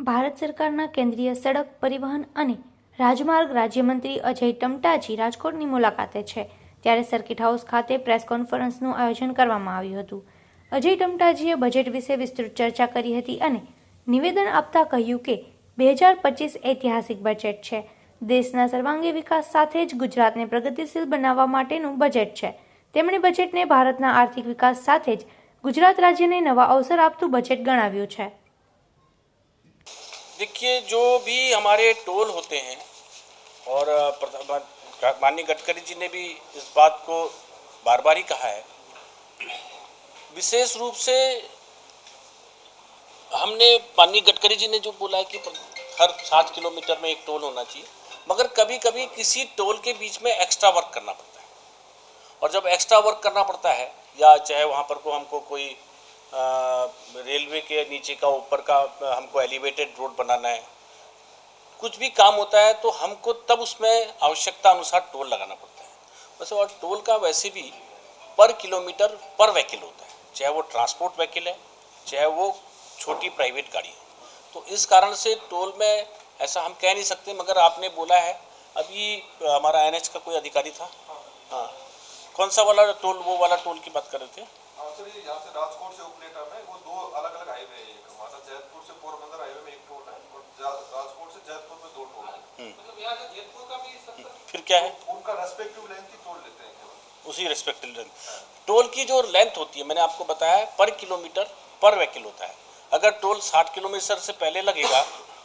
ભારત સરકારના કેન્દ્રીય સડક પરિવહન અને રાજમાર્ગ રાજ્યમંત્રી અજય ટમટાજી રાજકોટની મુલાકાતે છે, ત્યારે સર્કિટ હાઉસ ખાતે પ્રેસ કોન્ફરન્સનું આયોજન કરવામાં આવ્યું હતું. અજય ટમટાજીએ બજેટ વિશે વિસ્તૃત ચર્ચા કરી હતી અને નિવેદન આપતા કહ્યું કે 2025 ઐતિહાસિક બજેટ છે. દેશના સર્વાંગી વિકાસ સાથે જ ગુજરાતને પ્રગતિશીલ બનાવવા માટેનું બજેટ છે. તેમણે બજેટને ભારતના આર્થિક વિકાસ સાથે જ ગુજરાત राज्य ने नवा अवसर आपतु बजट गणाव्યું છે. देखिए, जो भी हमारे टोल होते हैं और माननीय गडकरी जी ने भी इस बात को बार बार ही कहा है, विशेष रूप से हमने माननीय गडकरी जी ने जो बोला है कि हर 7 किलोमीटर में एक टोल होना चाहिए, मगर कभी कभी किसी टोल के बीच में एक्स्ट्रा वर्क करना पड़ता है. और जब एक्स्ट्रा वर्क करना पड़ता है, या चाहे वहाँ पर को हमको कोई रेलवे के नीचे का ऊपर का हमको एलिवेटेड रोड बनाना है, कुछ भी काम होता है तो हमको तब उसमें आवश्यकता अनुसार टोल लगाना पड़ता है. वैसे और टोल का वैसे भी पर किलोमीटर पर व्हीकल होता है, चाहे वो ट्रांसपोर्ट व्हीकल है, चाहे वो छोटी प्राइवेट गाड़ी है. तो इस कारण से टोल में ऐसा हम कह नहीं सकते. मगर आपने बोला है, अभी हमारा NH का कोई अधिकारी था, हाँ, कौन सा वाला टोल, वो वाला टोल की बात कर रहे थे? सर, ये यहाँ से राजकोट से उपलेटा में वो दो अलग अलग हाईवे है. एक हमारा जयपुर से पोरबंदर हाईवे में एक टोल है और राजकोट से जयपुर में 2 टोल है. मतलब यहाँ से जयपुर का भी फिर क्या है, उनका रेस्पेक्टिव लेंथ ही टोल लेते हैं केवल. उसी रेस्पेक्टिव लेंथ. टोल की जो लेंथ होती है, मैंने आपको बताया, पर किलोमीटर पर व्हीकल होता है. अगर टोल 60 किलोमीटर से पहले लगेगा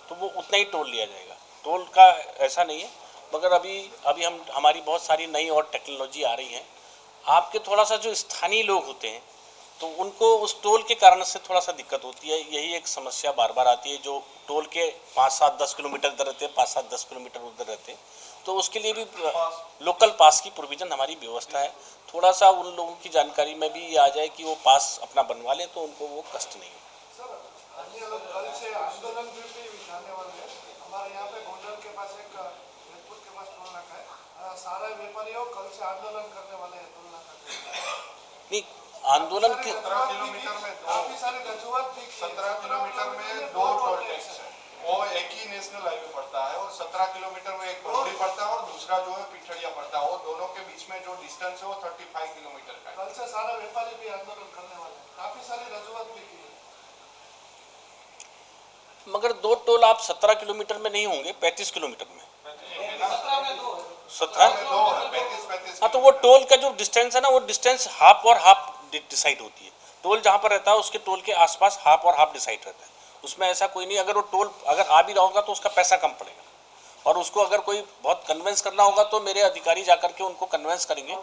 तो वो उतना ही टोल लिया जाएगा. टोल का ऐसा नहीं है. मगर अभी हमारी बहुत सारी नई और टेक्नोलॉजी आ रही है. आपके थोड़ा सा जो स्थानीय लोग होते हैं तो उनको उस टोल के कारण से थोड़ा सा दिक्कत होती है. यही एक समस्या बार बार आती है. जो टोल के 5-7-10 किलोमीटर इधर रहते हैं, 5-7-10 किलोमीटर उधर रहते हैं, तो उसके लिए भी लोकल पास की प्रोविज़न हमारी व्यवस्था है. थोड़ा सा उन लोगों की जानकारी में भी ये आ जाए कि वो पास अपना बनवा लें तो उनको वो कष्ट नहीं है. कल से आंदोलन भी दिखाने वाले हैं. हमारे यहाँ पे गोंडल के पास एक जयपुर के पास टोल नाका है. सारे व्यापारियों कल से आंदोलन करने वाले हैं टोल नाका. नहीं, आंदोलन के 17 किलोमीटर में काफी सारे रजूआत थी. 17 किलोमीटर में 2 टोल टैक्स है. वो एक ही नेशनल हाईवे पड़ता है और 17 किलोमीटर में एक बरौनी पड़ता है और दूसरा जो है पिठड़िया पड़ता है. वो दोनों के बीच में जो डिस्टेंस है वो 35 किलोमीटर का है. कल से सारे व्यापारी भी आंदोलन करने वाले हैं. काफी सारी रजूआत भी की है. मगर 2 टोल आप 17 किलोमीटर में नहीं होंगे, 35 किलोमीटर में. 17 हाँ, तो वो टोल का जो डिस्टेंस है ना, वो डिस्टेंस हाफ और हाफ डिसाइड होती है. टोल जहाँ पर रहता है उसके टोल के आसपास हाफ और हाफ डिसाइड रहता है. उसमें ऐसा कोई नहीं. अगर वो टोल अगर आ भी रहा होगा तो उसका पैसा कम पड़ेगा. और उसको अगर कोई बहुत कन्वेंस करना होगा तो मेरे अधिकारी जाकर के उनको कन्वेंस करेंगे.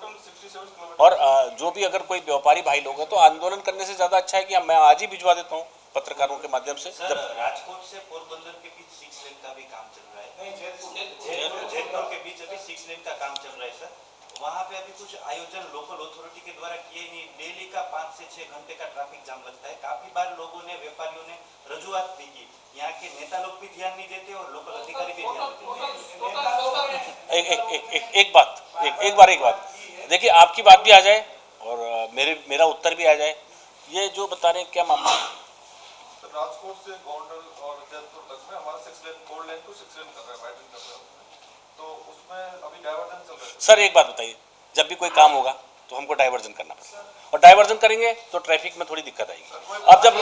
और जो भी अगर कोई व्यापारी भाई लोग हैं तो आंदोलन करने से ज़्यादा अच्छा है कि मैं आज ही भिजवा देता हूँ पत्रकारों के माध्यम से. सर, राजकोट से पोरबंदर के बीच 6 लेन का भी काम चल रहा है. जयपुर के बीच अभी 6 लेन का काम चल रहा है. सर, वहाँ पे अभी कुछ आयोजन लोकल अथॉरिटी के द्वारा किए नहीं. डेली का 5 से 6 घंटे का ट्रैफिक जाम लगता है. काफी बार लोगों ने, व्यापारियों ने रजूआत भी की. यहाँ के नेता लोग भी ध्यान नहीं देते और लोकल अधिकारी भी ध्यान नहीं देते. एक बात देखिए, आपकी बात भी आ जाए और मेरा उत्तर भी आ जाए. ये जो बता रहे हैं क्या मामला है? राजकोट से गोंडल और जयपुर तक में हमारा 6 लेन 4 लेन टू 6 लेन कर रहा है, वाइडन कर रहा है. तो उसमें अभी डाइवर्जन चल रहा है. सर, एक बात बताइए, जब भी कोई काम होगा तो हमको डाइवर्जन करना पड़ेगा, और डाइवर्जन करेंगे तो ट्रैफिक में थोड़ी दिक्कत आएगी. अब जब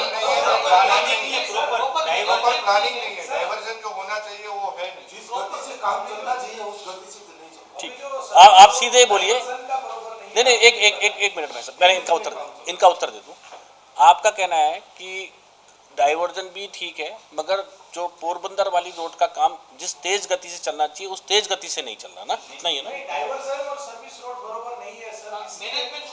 प्लानिंग नहीं है, डाइवर्जन जो होना चाहिए वो है नहीं. जिस गति से काम चलना चाहिए उस गति से तो नहीं चल. ठीक, आप सीधे बोलिए. नहीं, एक मिनट में सर, पहले इनका उत्तर दे दूँ. आपका कहना है कि डाइवर्जन भी ठीक है, मगर जो पोरबंदर वाली रोड का काम जिस तेज गति से चलना चाहिए उस तेज गति से नहीं चल रहा ना, इतना ही है ना. डाइवर्जन और सर्विस रोड बरोबर नहीं है सर.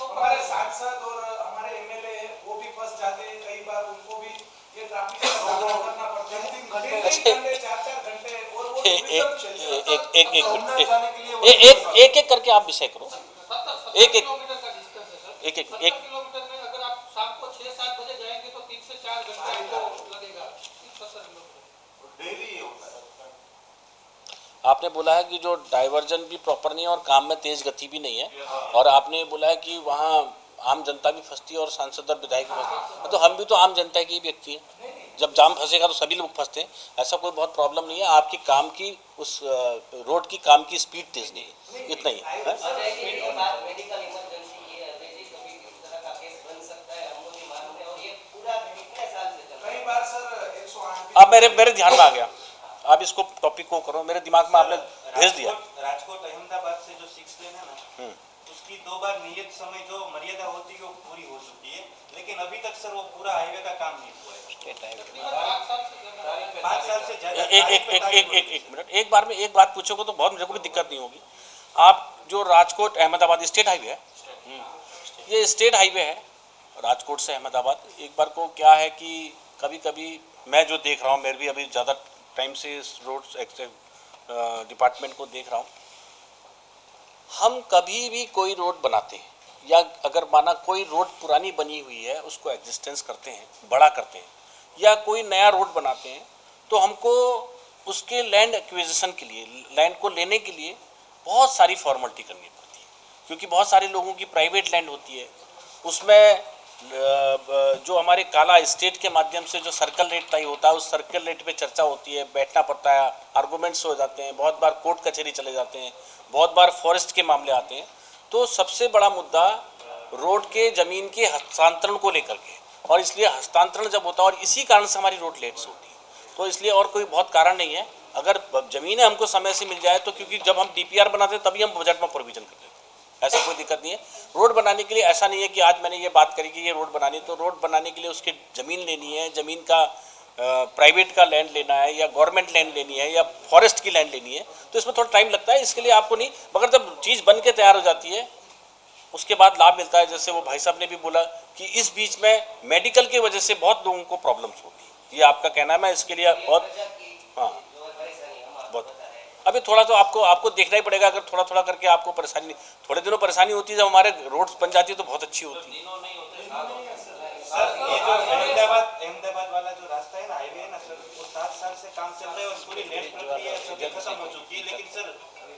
हमारे सांसद और हमारे MLA वो भी फंस जाते हैं कई बार. उनको भी ये ट्रैफिक का सामना करना पड़ता है. 3 घंटे 4 घंटे और वो एक करके आप विषय करो. एक किलोमीटर में अगर आप शाम को 6-7 बजे जाएंगे तो 3 से 4 घंटे आपको लगेगा. डेली होता है. आपने बोला है कि जो डाइवर्जन भी प्रॉपर नहीं है और काम में तेज गति भी नहीं है, और आपने बोला है कि वहाँ आम जनता भी फंसती है और सांसद और विधायक भी फंसते हैं. तो हम भी तो आम जनता के ही व्यक्ति हैं. जब जाम फंसेगा तो सभी लोग फंसते हैं, ऐसा कोई बहुत प्रॉब्लम नहीं है। आपकी काम की उस रोड की काम की स्पीड तेज नहीं है, इतना ही है। मेडिकल इमरजेंसी ये अभी कभी किस तरह का केस बन सकता है, हमको नहीं मालूम है, और ये पूरा कितने साल से चल रहा है? कई बार सर 108 अब मेरे ध्यान में आ गया, आप इसको टॉपिक को करो, मेरे दिमाग में आपने भेज दिया। राजकोट अहमदाबाद से जो 6 लेन है ना, उसकी 2 बार नियत समय जो मर्यादा होती है वो पूरी हो चुकी है, लेकिन अभी तक सर वो पूरा हाईवे का काम नहीं हुआ है। 5 साल से ज्यादा। एक मिनट, एक बार में एक बात पूछोगे तो बहुत मेरे को भी दिक्कत नहीं होगी। आप जो राजकोट अहमदाबाद स्टेट हाईवे है, ये स्टेट हाईवे है राजकोट से अहमदाबाद। एक बार को क्या है कि कभी कभी मैं जो देख रहा हूँ, मेरे भी अभी ज़्यादा टाइम से इस रोड डिपार्टमेंट को देख रहा हूँ, हम कभी भी कोई रोड बनाते हैं या अगर माना कोई रोड पुरानी बनी हुई है उसको एग्जिस्टेंस करते हैं, बड़ा करते हैं, या कोई नया रोड बनाते हैं, तो हमको उसके लैंड एक्विजिशन के लिए, लैंड को लेने के लिए बहुत सारी फॉर्मेलिटी करनी पड़ती है, क्योंकि बहुत सारे लोगों की प्राइवेट लैंड होती है। उसमें जो हमारे काला स्टेट के माध्यम से जो सर्कल रेट तय होता है, उस सर्कल रेट पे चर्चा होती है, बैठना पड़ता है, आर्गूमेंट्स हो जाते हैं, बहुत बार कोर्ट कचहरी चले जाते हैं, बहुत बार फॉरेस्ट के मामले आते हैं। तो सबसे बड़ा मुद्दा रोड के ज़मीन के हस्तांतरण को लेकर के, और इसलिए हस्तांतरण जब होता है, और इसी कारण से हमारी रोड लेट्स होती है, तो इसलिए और कोई बहुत कारण नहीं है। अगर ज़मीनें हमको समय से मिल जाए तो, क्योंकि जब हम DPR बनाते हैं तभी हम बजट में प्रोविजन करते हैं, ऐसा कोई दिक्कत नहीं है। रोड बनाने के लिए ऐसा नहीं है कि आज मैंने ये बात करी कि ये रोड बनानी, तो रोड बनाने के लिए उसकी ज़मीन लेनी है, ज़मीन का प्राइवेट का लैंड लेना है या गवर्नमेंट लैंड लेनी है या फॉरेस्ट की लैंड लेनी है, तो इसमें थोड़ा टाइम लगता है। इसके लिए आपको नहीं, मगर जब चीज़ बन के तैयार हो जाती है उसके बाद लाभ मिलता है। जैसे वो भाई साहब ने भी बोला कि इस बीच में मेडिकल की वजह से बहुत लोगों को प्रॉब्लम्स होती है, ये आपका कहना है, मैं इसके लिए बहुत बहुत अभी थोड़ा तो आपको देखना ही पड़ेगा। अगर थोड़ा थोड़ा करके आपको परेशानी नहीं, थोड़े दिनों परेशानी होती है, जब हमारे रोड्स बन जाती है तो बहुत अच्छी होती है। सर ये जो अहमदाबाद वाला जो रास्ता है ना, हाईवे है ना सर, वो 7 साल से काम चल रहा है और पूरी लैंड प्रक्रिया सभी खत्म हो चुकी है, लेकिन सर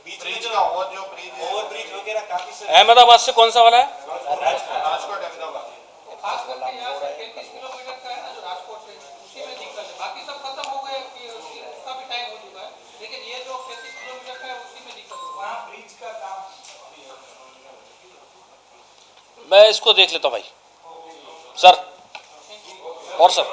बीच में जो ओवरब्रिज वगैरह काफी सर। अहमदाबाद से कौन सा वाला है? राजकोट अहमदाबाद खास करके यहाँ से 33 किलोमीटर का है ना जो राजकोट से, उसी में दिक्कत है। बाकी सब खत्म हो गए, उसका भी टाइम हो चुका है, लेकिन ये जो 33 किलोमीटर का है उसी में दिक्कत है। वहाँ ब्रिज का काम मैं इसको देख लेता हूँ भाई। सर और सर